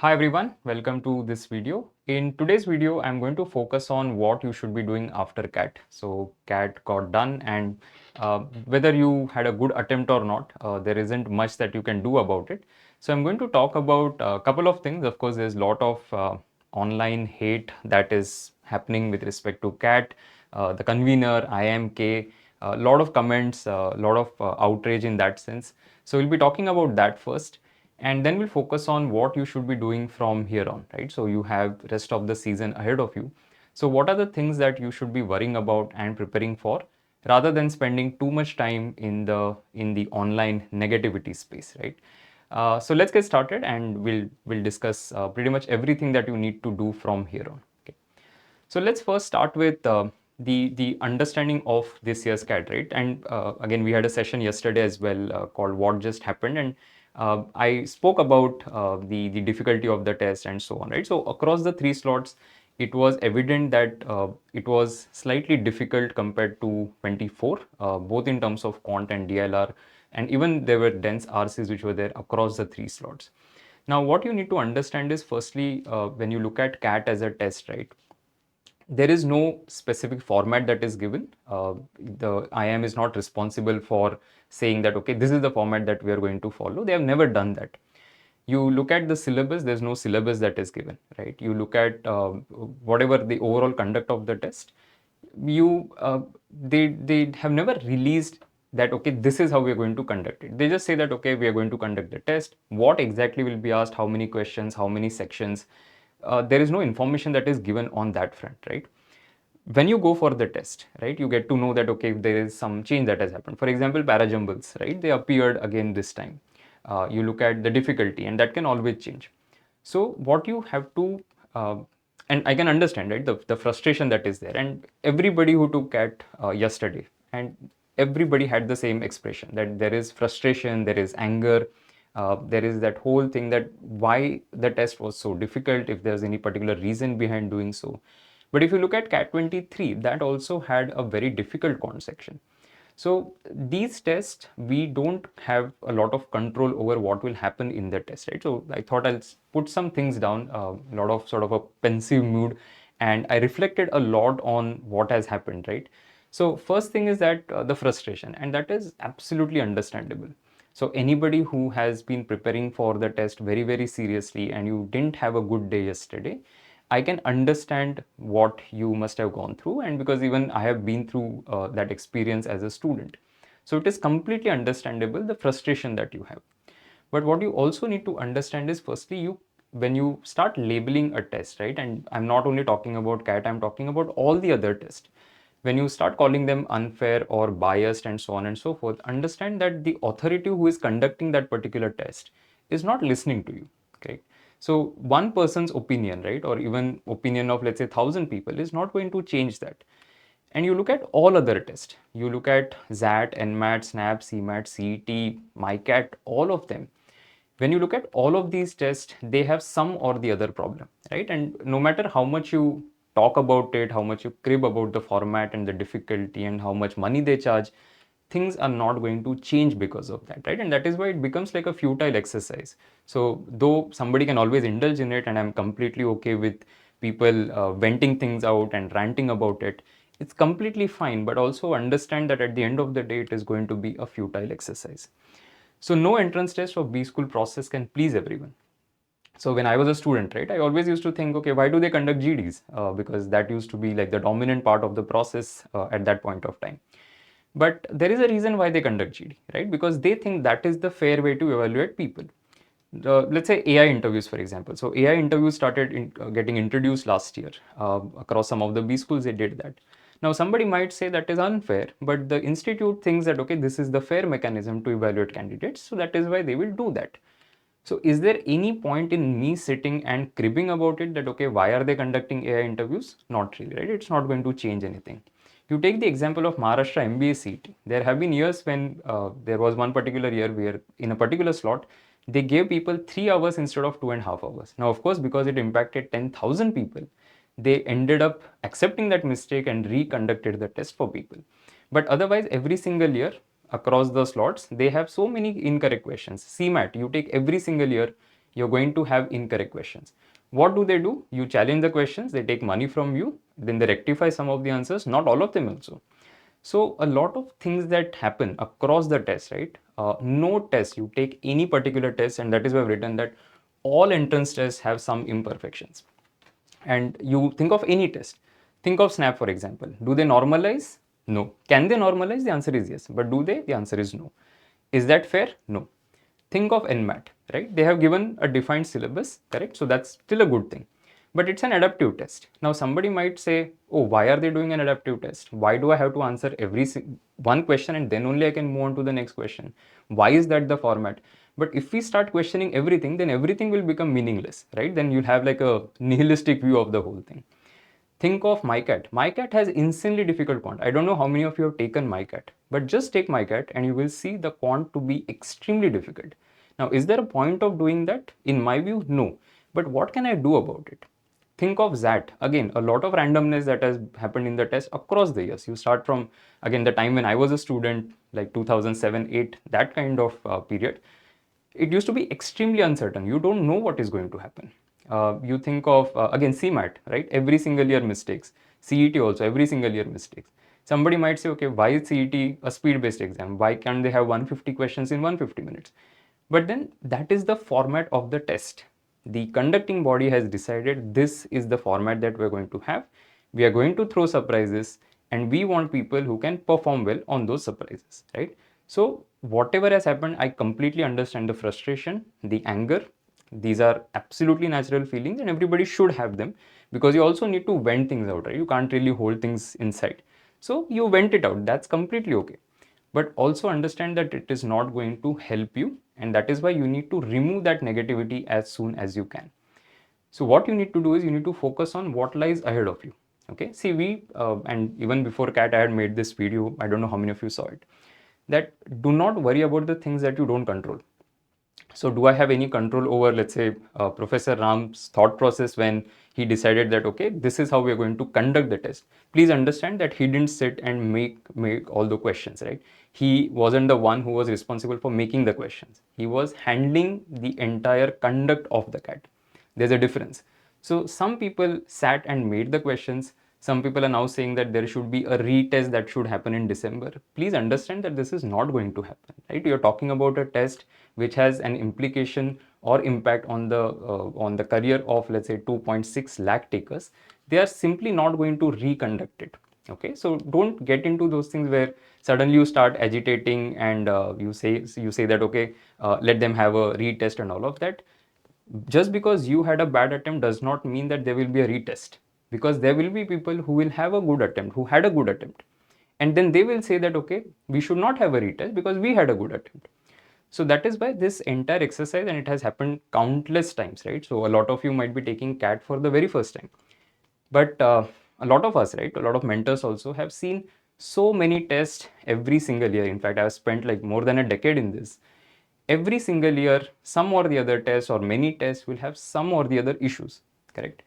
Hi everyone, welcome to this video. In today's video, I'm going to focus on what you should be doing after CAT. So CAT got done and whether you had a good attempt or not, there isn't much that you can do about it. So I'm going to talk about a couple of things. Of course, there's a lot of online hate that is happening with respect to CAT, the convener, IMK, a lot of comments, a lot of outrage in that sense. So we'll be talking about that first, and then we'll focus on what you should be doing from here on, right? So you have rest of the season ahead of you. So what are the things that you should be worrying about and preparing for, rather than spending too much time in the online negativity space, right? So let's get started, and we'll discuss pretty much everything that you need to do from here on. Okay. So let's first start with the understanding of this year's CAT, right? And again, we had a session yesterday as well called "What Just Happened," and I spoke about the difficulty of the test and so on, right? So across the three slots, it was evident that it was slightly difficult compared to 24, both in terms of quant and DLR, and even there were dense RCs which were there across the three slots. Now, what you need to understand is, firstly, when you look at CAT as a test, right? There is no specific format that is given. The IIM is not responsible for saying that, okay, this is the format that we are going to follow. They have never done that. You look at the syllabus, there's no syllabus that is given, right? You look at whatever the overall conduct of the test, they have never released that, okay, this is how we are going to conduct it. They just say that, okay, we are going to conduct the test. What exactly will be asked, how many questions, how many sections, there is no information that is given on that front, right? When you go for the test, right, you get to know that, okay, there is some change that has happened. For example, parajumbles, right, they appeared again this time. You look at the difficulty, and that can always change. So what you have to, and I can understand, right, the frustration that is there, and everybody who took CAT yesterday, and everybody had the same expression, that there is frustration, there is anger, there is that whole thing that why the test was so difficult, if there's any particular reason behind doing so. But if you look at CAT 23, that also had a very difficult quant section. So these tests, we don't have a lot of control over what will happen in the test, right? So I thought I'll put some things down, a lot of sort of a pensive mood, and I reflected a lot on what has happened, right? So first thing is that the frustration, and that is absolutely understandable. So anybody who has been preparing for the test very, very seriously, and you didn't have a good day yesterday, I can understand what you must have gone through, and because even I have been through that experience as a student. So it is completely understandable, the frustration that you have. But what you also need to understand is, firstly, when you start labeling a test, right? And I'm not only talking about CAT, I'm talking about all the other tests. When you start calling them unfair or biased and so on and so forth, understand that the authority who is conducting that particular test is not listening to you. Okay. So one person's opinion, right, or even opinion of, let's say, 1,000 people is not going to change that. And you look at all other tests. You look at ZAT, NMAT, SNAP, CMAT, CET, MyCat, all of them. When you look at all of these tests, they have some or the other problem, right? And no matter how much you talk about it, how much you crib about the format and the difficulty and how much money they charge, things are not going to change because of that, right? And that is why it becomes like a futile exercise. So though somebody can always indulge in it, and I'm completely okay with people venting things out and ranting about it, it's completely fine, but also understand that at the end of the day, it is going to be a futile exercise. So no entrance test or B school process can please everyone. So when I was a student, right, I always used to think, okay, why do they conduct GDs? Because that used to be like the dominant part of the process at that point of time. But there is a reason why they conduct GD, right? Because they think that is the fair way to evaluate people. Let's say AI interviews, for example. So AI interviews started getting introduced last year. Across some of the B schools, they did that. Now, somebody might say that is unfair, but the institute thinks that, okay, this is the fair mechanism to evaluate candidates, so that is why they will do that. So is there any point in me sitting and cribbing about it that, okay, why are they conducting AI interviews? Not really, right? It's not going to change anything. You take the example of Maharashtra MBA CET. There have been years when there was one particular year where in a particular slot, they gave people 3 hours instead of 2.5 hours. Now, of course, because it impacted 10,000 people, they ended up accepting that mistake and reconducted the test for people. But otherwise, every single year across the slots, they have so many incorrect questions. CMAT, you take every single year, you're going to have incorrect questions. What do? You challenge the questions, they take money from you, then they rectify some of the answers, not all of them also. So a lot of things that happen across the test, right? No test, you take any particular test, and that is why I've written that all entrance tests have some imperfections. And you think of any test. Think of SNAP, for example. Do they normalize? No. Can they normalize? The answer is yes. But do they? The answer is no. Is that fair? No. Think of NMAT, right? They have given a defined syllabus, correct? So that's still a good thing. But it's an adaptive test. Now somebody might say, oh, why are they doing an adaptive test? Why do I have to answer one question and then only I can move on to the next question? Why is that the format? But if we start questioning everything, then everything will become meaningless, right? Then you'll have like a nihilistic view of the whole thing. Think of MyCat. MyCat has insanely difficult quant. I don't know how many of you have taken MyCat, but just take MyCat and you will see the quant to be extremely difficult. Now, is there a point of doing that? In my view, no. But what can I do about it? Think of ZAT. Again, a lot of randomness that has happened in the test across the years. You start from, again, the time when I was a student, like 2007, 8, that kind of period. It used to be extremely uncertain. You don't know what is going to happen. You think of, again, CMAT, right? Every single year mistakes. CET also, every single year mistakes. Somebody might say, okay, why is CET a speed-based exam? Why can't they have 150 questions in 150 minutes? But then that is the format of the test. The conducting body has decided this is the format that we're going to have. We are going to throw surprises, and we want people who can perform well on those surprises, right? So whatever has happened, I completely understand the frustration, the anger. These are absolutely natural feelings, and everybody should have them, because you also need to vent things out, right? You can't really hold things inside. So you vent it out. That's completely okay. But also understand that it is not going to help you, and that is why you need to remove that negativity as soon as you can. So what you need to do is you need to focus on what lies ahead of you. Okay, see, and even before CAT I had made this video, I don't know how many of you saw it, that do not worry about the things that you don't control. So do I have any control over, let's say, Professor Ram's thought process when he decided that, okay, this is how we are going to conduct the test? Please understand that he didn't sit and make all the questions, right? He wasn't the one who was responsible for making the questions. He was handling the entire conduct of the CAT. There's a difference. So some people sat and made the questions. Some people are now saying that there should be a retest that should happen in December. Please understand that this is not going to happen, right? You're talking about a test which has an implication or impact on the career of, let's say, 2.6 lakh takers. They are simply not going to reconduct it. Okay, so don't get into those things where suddenly you start agitating and you say that, okay, let them have a retest and all of that. Just because you had a bad attempt does not mean that there will be a retest, because there will be people who will have a good attempt, who had a good attempt, and then they will say that, okay, we should not have a retest because we had a good attempt. So that is why this entire exercise, and it has happened countless times, right? So a lot of you might be taking CAT for the very first time, but a lot of us, right, a lot of mentors also have seen so many tests every single year. In fact, I've spent like more than a decade in this. Every single year, some or the other test or many tests will have some or the other issues, correct?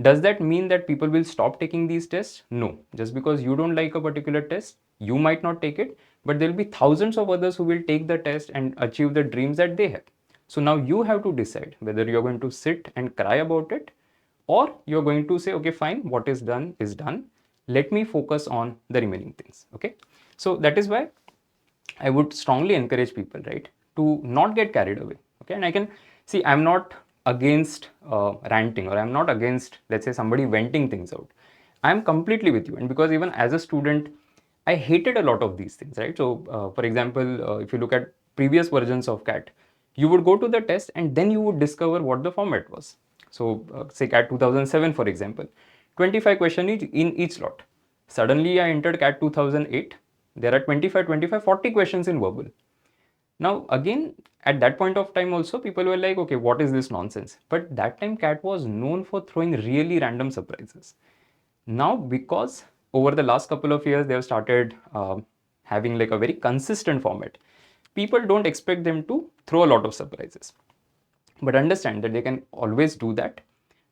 Does that mean that people will stop taking these tests? No. Just because you don't like a particular test, you might not take it, but there will be thousands of others who will take the test and achieve the dreams that they have. So now you have to decide whether you're going to sit and cry about it, or you're going to say, okay, fine, what is done is done. Let me focus on the remaining things. Okay. So that is why I would strongly encourage people, right, to not get carried away. Okay, and I can see, I'm not against ranting, or I'm not against, let's say, somebody venting things out. I'm completely with you, and because even as a student, I hated a lot of these things, right? So, for example, if you look at previous versions of CAT, you would go to the test and then you would discover what the format was. So, say CAT 2007, for example, 25 questions in each slot. Suddenly, I entered CAT 2008. There are 25, 40 questions in verbal. Now, again, at that point of time also, people were like, okay, what is this nonsense? But that time, CAT was known for throwing really random surprises. Now, because over the last couple of years, they have started having like a very consistent format, people don't expect them to throw a lot of surprises. But understand that they can always do that.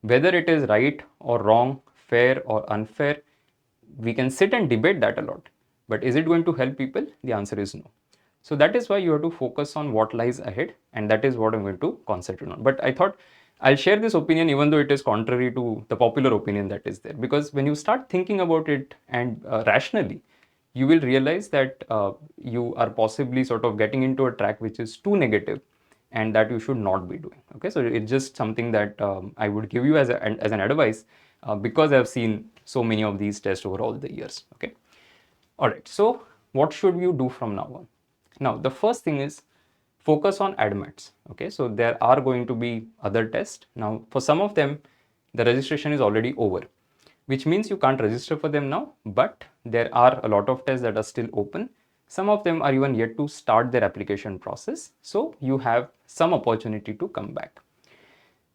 Whether it is right or wrong, fair or unfair, we can sit and debate that a lot. But is it going to help people? The answer is no. So that is why you have to focus on what lies ahead, and that is what I'm going to concentrate on. But I thought I'll share this opinion even though it is contrary to the popular opinion that is there, because when you start thinking about it and rationally, you will realize that you are possibly sort of getting into a track which is too negative and that you should not be doing. Okay, so it's just something that I would give you as an advice, because I've seen so many of these tests over all the years. Okay, all right, so what should you do from now on? Now, the first thing is focus on ADMATs. Okay, so there are going to be other tests. Now, for some of them, the registration is already over, which means you can't register for them now, but there are a lot of tests that are still open. Some of them are even yet to start their application process. So you have some opportunity to come back.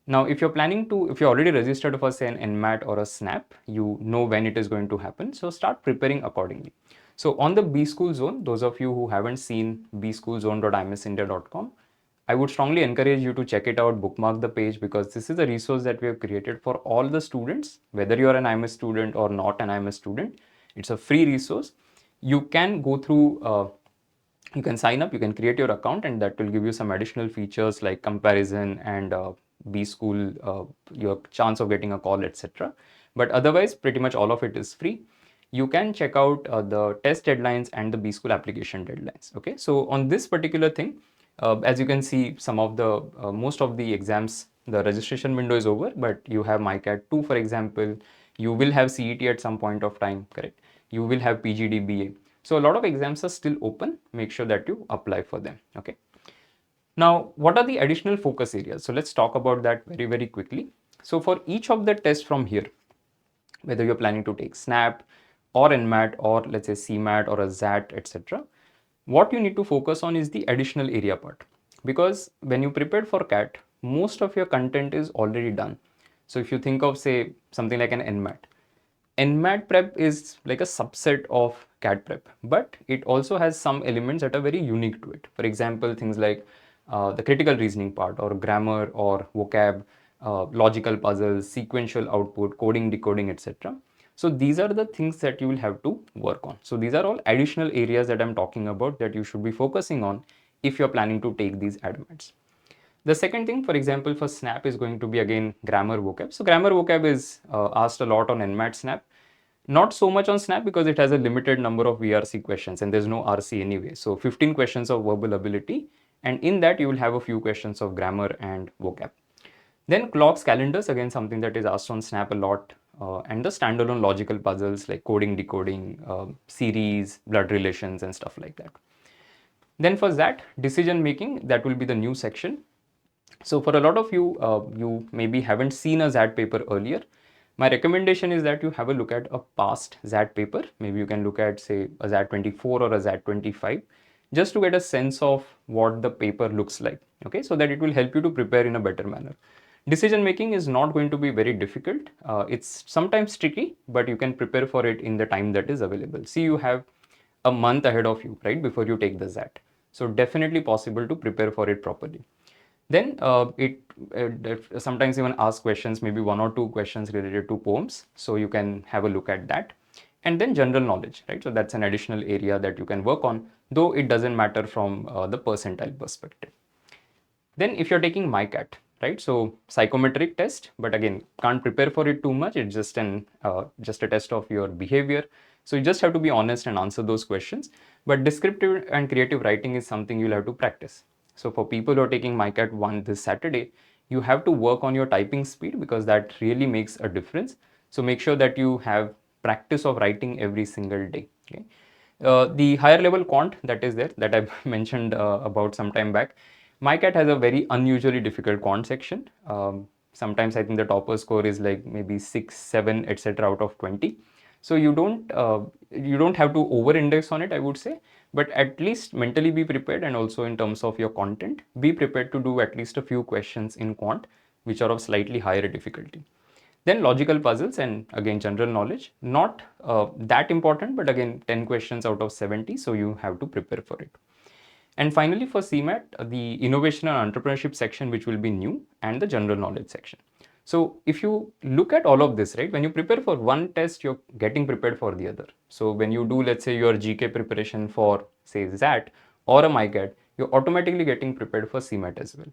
Now, if you're already registered for say an NMAT or a SNAP, you know when it is going to happen. So start preparing accordingly. So on the B School Zone, those of you who haven't seen bschoolzone.imsindia.com, I would strongly encourage you to check it out, bookmark the page, because this is a resource that we have created for all the students, whether you're an IMS student or not an IMS student. It's a free resource. You can go through you can sign up, you can create your account, and that will give you some additional features like comparison and B school, your chance of getting a call, etc. But otherwise, pretty much all of it is free. You can check out the test deadlines and the B school application deadlines. Okay, so on this particular thing, as you can see, some of the most of the exams, the registration window is over, but you have MyCAT 2, for example. You will have CET at some point of time, correct? You will have PGDBA. So a lot of exams are still open. Make sure that you apply for them. Okay. Now, what are the additional focus areas? So let's talk about that very, very quickly. So for each of the tests from here, whether you're planning to take SNAP or NMAT or let's say CMAT or a ZAT, etc., what you need to focus on is the additional area part. Because when you prepared for CAT, most of your content is already done. So if you think of say something like an NMAT, NMAT prep is like a subset of CAT prep, but it also has some elements that are very unique to it. For example, things like the critical reasoning part, or grammar, or vocab, logical puzzles, sequential output, coding, decoding, etc. So these are the things that you will have to work on. So these are all additional areas that I'm talking about that you should be focusing on if you're planning to take these ADMATs. The second thing, for example, for SNAP is going to be again grammar vocab. So grammar vocab is asked a lot on NMAT SNAP. Not so much on SNAP because it has a limited number of VRC questions and there's no RC anyway. So 15 questions of verbal ability, and in that you will have a few questions of grammar and vocab. Then clocks, calendars, again something that is asked on SNAP a lot, and the standalone logical puzzles like coding, decoding, series, blood relations, and stuff like that. Then for that, decision making, that will be the new section. So for a lot of you, you maybe haven't seen a ZAT paper earlier. My recommendation is that you have a look at a past ZAT paper. Maybe you can look at say a ZAT 24 or a ZAT 25, just to get a sense of what the paper looks like. Okay, so that it will help you to prepare in a better manner. Decision making is not going to be very difficult. It's sometimes tricky, but you can prepare for it in the time that is available. See, you have a month ahead of you, right, before you take the ZAT. So definitely possible to prepare for it properly. Then it sometimes even asks questions, maybe one or two questions related to poems. So you can have a look at that. And then general knowledge, right? So that's an additional area that you can work on, though it doesn't matter from the percentile perspective. Then if you're taking MyCAT, right? So psychometric test, but again, can't prepare for it too much. It's just a test of your behavior. So you just have to be honest and answer those questions. But descriptive and creative writing is something you'll have to practice. So for people who are taking MyCAT 1 this Saturday, you have to work on your typing speed because that really makes a difference. So make sure that you have practice of writing every single day. Okay? The higher level quant that is there, that I mentioned about some time back, MyCAT has a very unusually difficult quant section. Sometimes I think the topper score is like maybe 6, 7, etc. out of 20. So you don't have to over-index on it, I would say, but at least mentally be prepared, and also in terms of your content, be prepared to do at least a few questions in quant, which are of slightly higher difficulty. Then logical puzzles and again general knowledge, not that important, but again 10 questions out of 70, so you have to prepare for it. And finally for CMAT, the innovation and entrepreneurship section, which will be new, and the general knowledge section. So if you look at all of this, right, when you prepare for one test, you're getting prepared for the other. So when you do, let's say, your GK preparation for say ZAT, or a MyCAT, you're automatically getting prepared for CMAT as well.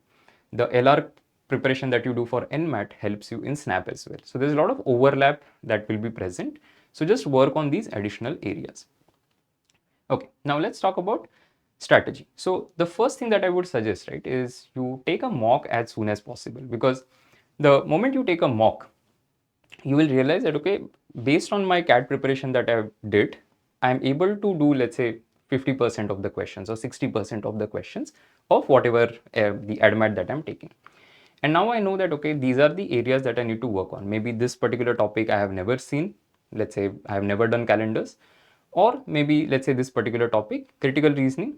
The LR preparation that you do for NMAT helps you in SNAP as well. So there's a lot of overlap that will be present. So just work on these additional areas. Okay, now let's talk about strategy. So the first thing that I would suggest, right, is you take a mock as soon as possible, because the moment you take a mock, you will realize that, okay, based on my CAT preparation that I did, I'm able to do, let's say, 50% of the questions or 60% of the questions of whatever the ADMAT that I'm taking. And now I know that, okay, these are the areas that I need to work on. Maybe this particular topic I have never seen. Let's say I have never done calendars. Or maybe, let's say, this particular topic, critical reasoning,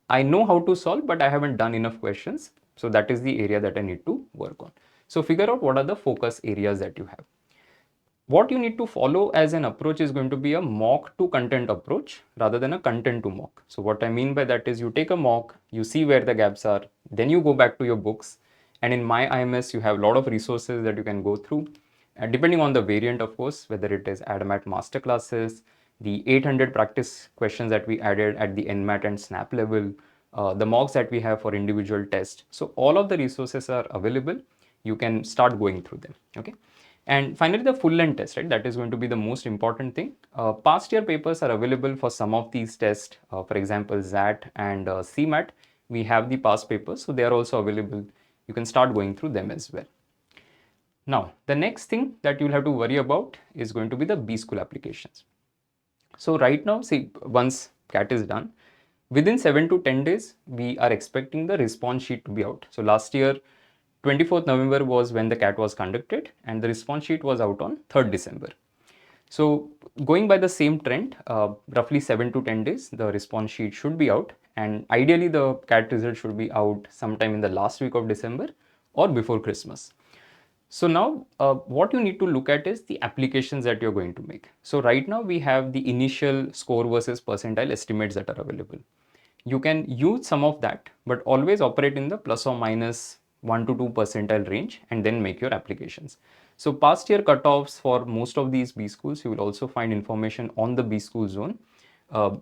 I know how to solve, but I haven't done enough questions. So that is the area that I need to work on. So figure out what are the focus areas that you have. What you need to follow as an approach is going to be a mock to content approach rather than a content to mock. So what I mean by that is, you take a mock, you see where the gaps are, then you go back to your books. And in my IMS, you have a lot of resources that you can go through. And depending on the variant, of course, whether it is ADMAT masterclasses, the 800 practice questions that we added at the NMAT and SNAP level, the mocks that we have for individual tests. So all of the resources are available. You can start going through them. Okay. And finally, the full length test, right? That is going to be the most important thing. Past year papers are available for some of these tests. For example, ZAT and CMAT, we have the past papers, so they are also available. You can start going through them as well. Now, the next thing that you'll have to worry about is going to be the B school applications. So right now, see, once CAT is done, within 7 to 10 days, we are expecting the response sheet to be out. So last year, 24th November was when the CAT was conducted, and the response sheet was out on 3rd December. So going by the same trend, roughly 7 to 10 days, the response sheet should be out, and ideally the CAT result should be out sometime in the last week of December or before Christmas. So now what you need to look at is the applications that you're going to make. So right now we have the initial score versus percentile estimates that are available. You can use some of that, but always operate in the plus or minus 1 to 2 percentile range and then make your applications. So past year cutoffs for most of these B schools, you will also find information on the B school zone.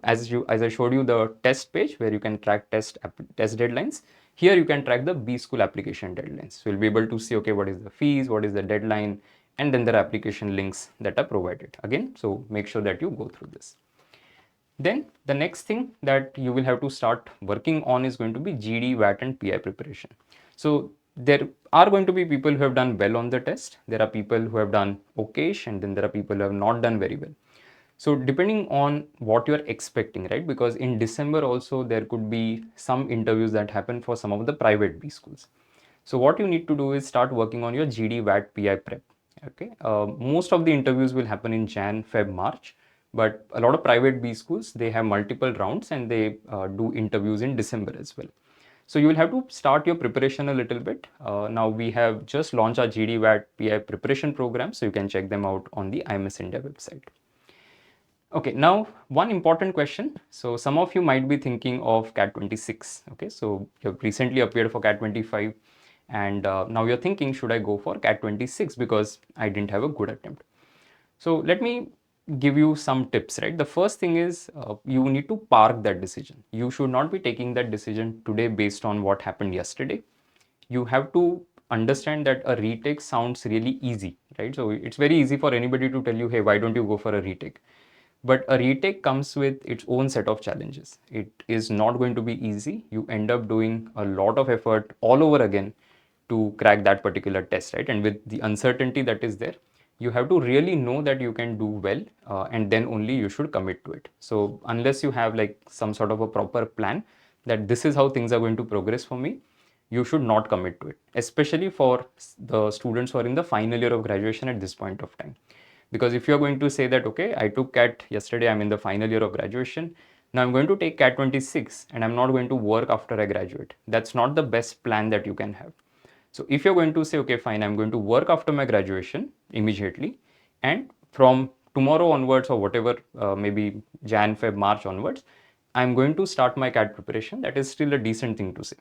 As I showed you the test page where you can track test deadlines. Here you can track the B school application deadlines. So you'll be able to see, okay, what is the fees, what is the deadline, and then there are application links that are provided. Again, so make sure that you go through this. Then the next thing that you will have to start working on is going to be GD, WAT and PI preparation. So there are going to be people who have done well on the test. There are people who have done okayish, and then there are people who have not done very well. So depending on what you're expecting, right? Because in December also there could be some interviews that happen for some of the private B schools. So what you need to do is start working on your GD-WAT-PI prep. Okay, most of the interviews will happen in Jan, Feb, March, but a lot of private B schools, they have multiple rounds and they do interviews in December as well. So you will have to start your preparation a little bit. Now we have just launched our GD-WAT-PI preparation program, so you can check them out on the IMS India website. Okay, now one important question. So some of you might be thinking of CAT 26. Okay, so you have recently appeared for CAT 25, and now you're thinking, should I go for CAT 26 because I didn't have a good attempt? So let me give you some tips, right? The first thing is you need to park that decision. You should not be taking that decision today based on what happened yesterday. You have to understand that a retake sounds really easy, right? So it's very easy for anybody to tell you, hey, why don't you go for a retake? But a retake comes with its own set of challenges. It is not going to be easy. You end up doing a lot of effort all over again to crack that particular test, right? And with the uncertainty that is there, you have to really know that you can do well, and then only you should commit to it. So unless you have like some sort of a proper plan that this is how things are going to progress for me, you should not commit to it, especially for the students who are in the final year of graduation at this point of time. Because if you're going to say that, okay, I took CAT yesterday, I'm in the final year of graduation, now I'm going to take CAT 26 and I'm not going to work after I graduate. That's not the best plan that you can have. So if you're going to say, okay, fine, I'm going to work after my graduation immediately, and from tomorrow onwards or whatever, maybe Jan, Feb, March onwards, I'm going to start my CAT preparation, that is still a decent thing to say.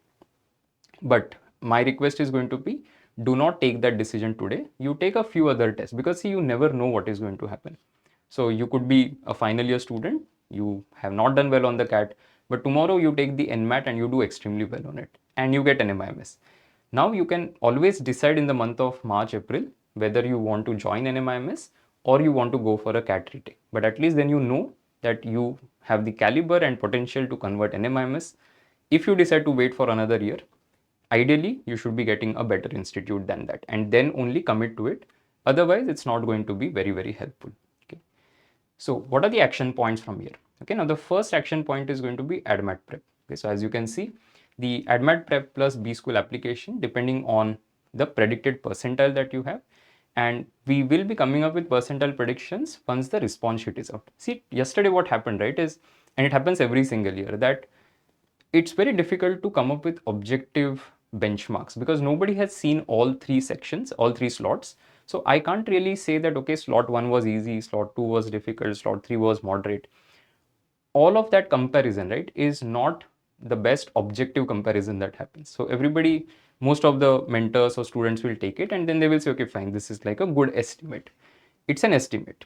But my request is going to be, do not take that decision today. You take a few other tests, because see, you never know what is going to happen. So you could be a final year student, you have not done well on the CAT, but tomorrow you take the NMAT and you do extremely well on it and you get an MIMS. Now you can always decide in the month of March, April, whether you want to join an MIMS or you want to go for a CAT retake. But at least then you know that you have the caliber and potential to convert an MIMS. If you decide to wait for another year, ideally you should be getting a better institute than that and then only commit to it. Otherwise, it's not going to be very, very helpful. Okay. So what are the action points from here? Okay, now the first action point is going to be ADMAT prep. Okay, so as you can see, the ADMAT prep plus B school application, depending on the predicted percentile that you have, and we will be coming up with percentile predictions once the response sheet is out. See, yesterday what happened, right, is, and it happens every single year, that it's very difficult to come up with objective benchmarks because nobody has seen all three sections, all three slots. So I can't really say that, okay, slot 1 was easy, slot 2 was difficult, slot 3 was moderate. All of that comparison, right, is not the best objective comparison that happens. So everybody, most of the mentors or students will take it and then they will say, okay, fine, this is like a good estimate. It's an estimate.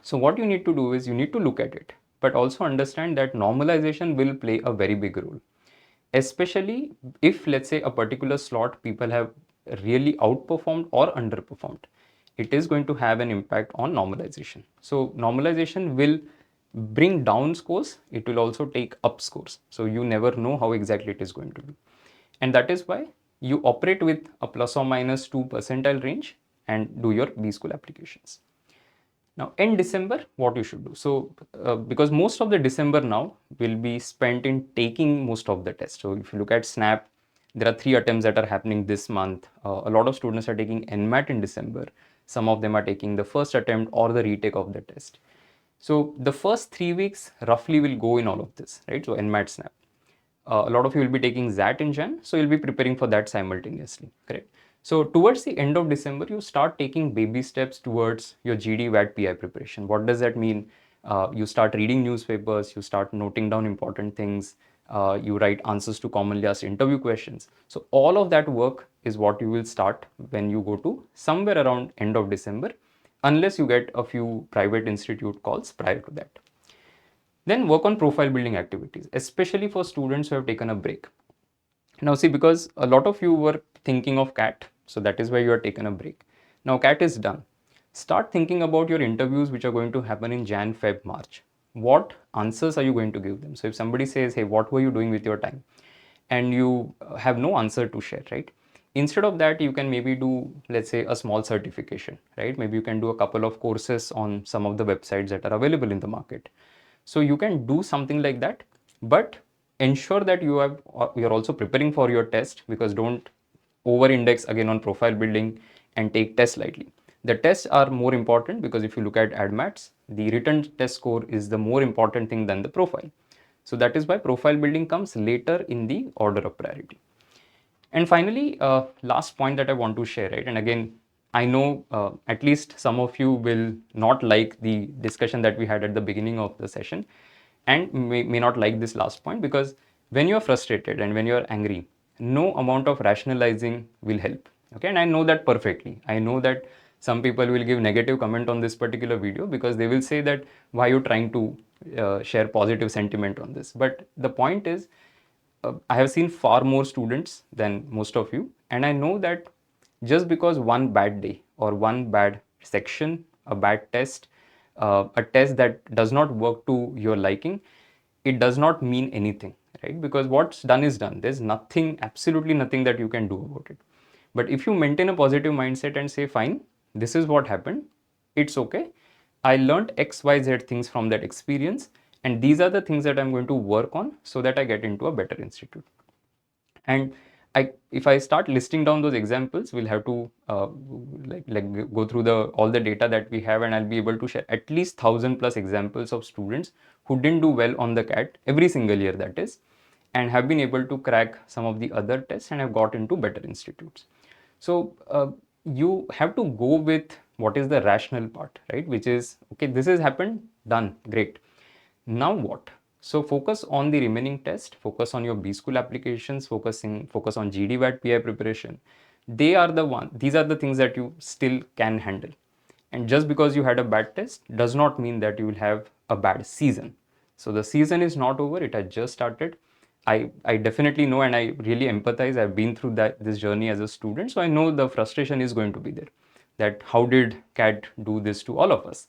So what you need to do is you need to look at it, but also understand that normalization will play a very big role, especially if, let's say, a particular slot people have really outperformed or underperformed. It is going to have an impact on normalization. So normalization will bring down scores, it will also take up scores. So you never know how exactly it is going to be. And that is why you operate with a plus or minus 2 percentile range and do your B school applications. Now, in December, what you should do? So, because most of the December now will be spent in taking most of the tests. So, if you look at SNAP, there are 3 attempts that are happening this month. A lot of students are taking NMAT in December. Some of them are taking the first attempt or the retake of the test. So, the first 3 weeks roughly will go in all of this, right? So, NMAT, SNAP. A lot of you will be taking ZAT in Jan, so you'll be preparing for that simultaneously, correct? So towards the end of December, you start taking baby steps towards your GD-WAT-PI preparation. What does that mean? You start reading newspapers, you start noting down important things, you write answers to commonly asked interview questions. So all of that work is what you will start when you go to somewhere around end of December, unless you get a few private institute calls prior to that. Then work on profile building activities, especially for students who have taken a break. Now see, because a lot of you were thinking of CAT, so that is why you are taken a break. Now CAT is done. Start thinking about your interviews which are going to happen in Jan, Feb, March. What answers are you going to give them? So if somebody says, hey, what were you doing with your time? And you have no answer to share, right? Instead of that, you can maybe do, let's say, a small certification, right? Maybe you can do a couple of courses on some of the websites that are available in the market. So you can do something like that, but ensure that you are also preparing for your test, because don't over index again on profile building and take tests lightly. The tests are more important because if you look at ADMATs, the written test score is the more important thing than the profile. So that is why profile building comes later in the order of priority. And finally, last point that I want to share, right? And again, I know at least some of you will not like the discussion that we had at the beginning of the session and may not like this last point, because when you're frustrated and when you're angry, no amount of rationalizing will help. Okay, and I know that perfectly. I know that some people will give negative comment on this particular video because they will say that why you're trying to share positive sentiment on this. But the point is, I have seen far more students than most of you, and I know that just because one bad day or one bad section, a bad test, a test that does not work to your liking, it does not mean anything, right? Because what's done is done. There's nothing, absolutely nothing that you can do about it. But if you maintain a positive mindset and say, fine, this is what happened, it's okay. I learned XYZ things from that experience, and these are the things that I'm going to work on so that I get into a better institute. And if I start listing down those examples, we'll have to go through all the data that we have, and I'll be able to share at least 1,000+ examples of students who didn't do well on the CAT every single year, that is, and have been able to crack some of the other tests and have got into better institutes. So you have to go with what is the rational part, right? Which is, okay, this has happened, done, great. Now what? So focus on the remaining test, focus on your B school applications, focus on GD-WAT-PI preparation. These are the things that you still can handle. And just because you had a bad test does not mean that you will have a bad season. So the season is not over, it has just started. I definitely know, and I really empathize. I've been through this journey as a student, so I know the frustration is going to be there, that how did CAT do this to all of us?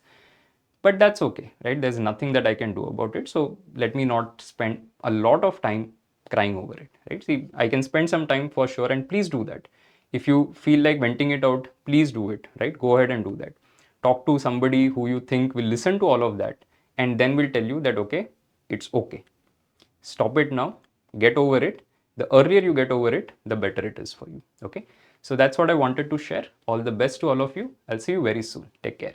But that's okay, right? There's nothing that I can do about it, so let me not spend a lot of time crying over it, right? See, I can spend some time for sure, and please do that. If you feel like venting it out, please do it, right? Go ahead and do that. Talk to somebody who you think will listen to all of that, and then will tell you that okay, it's okay, stop it now, get over it. The earlier you get over it, the better it is for you. Okay, so that's what I wanted to share. All the best to all of you. I'll see you very soon. Take care.